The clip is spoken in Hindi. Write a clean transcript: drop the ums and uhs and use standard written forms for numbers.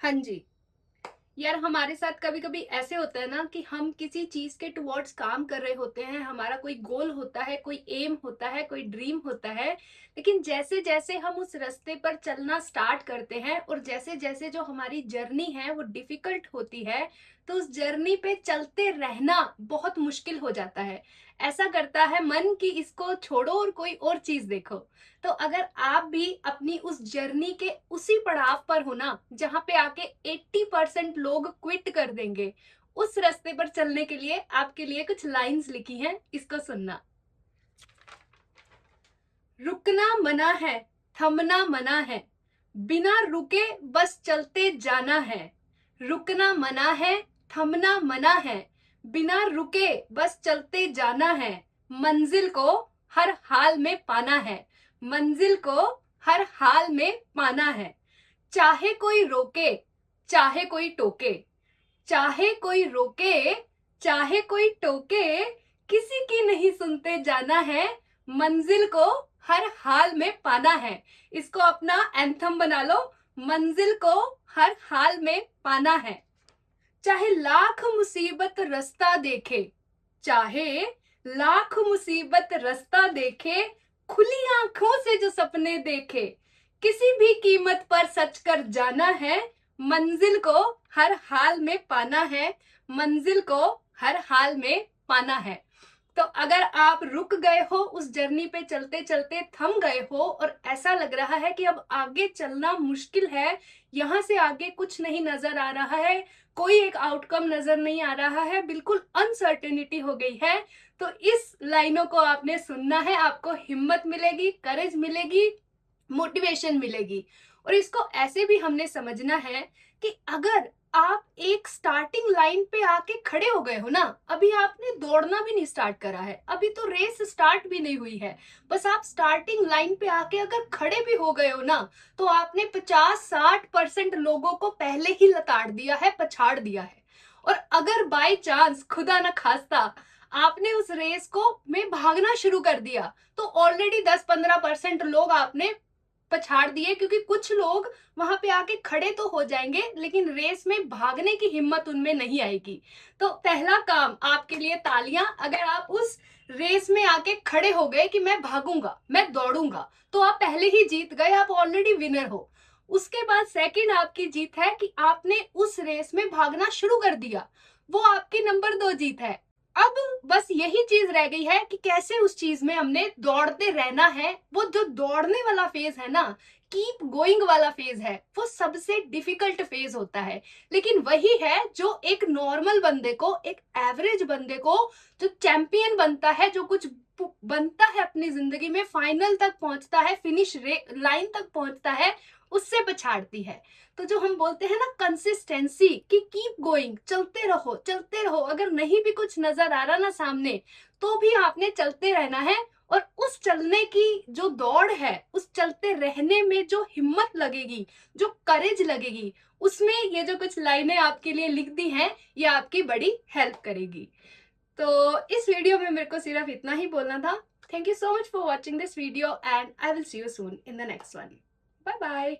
हाँ जी। यार हमारे साथ कभी-कभी ऐसे होता है ना कि हम किसी चीज़ के टुवर्ड्स काम कर रहे होते हैं, हमारा कोई गोल होता है, कोई एम होता है, कोई ड्रीम होता है, लेकिन जैसे-जैसे हम उस रास्ते पर चलना स्टार्ट करते हैं और जैसे-जैसे जो हमारी जर्नी है वो डिफ़िकल्ट होती है, तो उस जर्नी पे चलते रहना बहुत मुश्किल हो जाता है। ऐसा करता है मन कि इसको छोड़ो और कोई और चीज़ देखो। तो अगर आप भी अपनी उस जर्नी के उसी पड़ाव पर हो ना, जहाँ पे आके 80% लोग क्विट कर देंगे, उस रास्ते पर चलने के लिए आपके लिए कुछ लाइन्स लिखी हैं, इसको सुनना। रुकना मना है, थमना मना है, बिना रुके बस चलते जाना है। रुकना मना है, थमना मना है, बिना रुके बस चलते जाना है। मंजिल को हर हाल में पाना है, मंजिल को हर हाल में पाना है। चाहे कोई रोके, चाहे कोई टोके, चाहे कोई रोके, चाहे कोई टोके, किसी की नहीं सुनते जाना है, मंजिल को हर हाल में पाना है। इसको अपना एंथम बना लो, मंजिल को हर हाल में पाना है। चाहे लाख मुसीबत रास्ता देखे, चाहे लाख मुसीबत रास्ता देखे, खुली आंखों से जो सपने देखे, किसी भी कीमत पर सच कर जाना है, मंजिल को हर हाल में पाना है, मंजिल को हर हाल में पाना है। तो अगर आप रुक गए हो, उस जर्नी पे चलते चलते थम गए हो और ऐसा लग रहा है कि अब आगे चलना मुश्किल है, यहाँ से आगे कुछ नहीं नजर आ रहा है, कोई एक आउटकम नजर नहीं आ रहा है, बिल्कुल अनसर्टेनिटी हो गई है, तो इस लाइनों को आपने सुनना है। आपको हिम्मत मिलेगी, करेज मिलेगी, मोटिवेशन मिलेगी। और इसको ऐसे भी हमने समझना है कि अगर आप एक स्टार्टिंग लाइन पे आके खड़े हो गए हो ना, अभी आपने दौड़ना भी नहीं स्टार्ट करा है, अभी तो रेस स्टार्ट भी नहीं हुई है, बस आप स्टार्टिंग लाइन पे आके अगर खड़े भी हो गए हो ना, तो आपने 50-60% लोगों को पहले ही लताड़ दिया है, पछाड़ दिया है। और अगर बाय चांस खुदा न खास्ता आपने उस रेस को में भागना शुरू कर दिया, तो ऑलरेडी 10-15% लोग आपने पछाड़ दिए, क्योंकि कुछ लोग वहां पे आके खड़े तो हो जाएंगे लेकिन रेस में भागने की हिम्मत उनमें नहीं आएगी। तो पहला काम आपके लिए तालियां, अगर आप उस रेस में आके खड़े हो गए कि मैं भागूंगा, मैं दौड़ूंगा, तो आप पहले ही जीत गए, आप ऑलरेडी विनर हो। उसके बाद सेकंड आपकी जीत है कि आपने उस रेस में भागना शुरू कर दिया, वो आपकी नंबर 2 जीत है। अब बस यही चीज रह गई है कि कैसे उस चीज में हमने दौड़ते रहना है। वो जो दौड़ने वाला फेज है ना, कीप गोइंग वाला फेज है, वो सबसे डिफिकल्ट फेज होता है, लेकिन वही है जो एक नॉर्मल बंदे को, एक एवरेज बंदे को, जो चैंपियन बनता है, जो कुछ बनता है अपनी जिंदगी में, फाइनल तक पहुंचता है, फिनिश लाइन तक पहुंचता है, उससे पछाड़ती है। तो जो हम बोलते हैं ना कंसिस्टेंसी, कि कीप गोइंग, चलते रहो चलते रहो, अगर नहीं भी कुछ नजर आ रहा ना सामने, तो भी आपने चलते रहना है। और उस चलने की जो दौड़ है, उस चलते रहने में जो हिम्मत लगेगी, जो करेज लगेगी, उसमें ये जो कुछ लाइनें आपके लिए लिख दी हैं, ये आपकी बड़ी हेल्प करेगी। तो इस वीडियो में मेरे को सिर्फ इतना ही बोलना था। Thank you so much for watching this video and I will see you soon in the next one. Bye bye.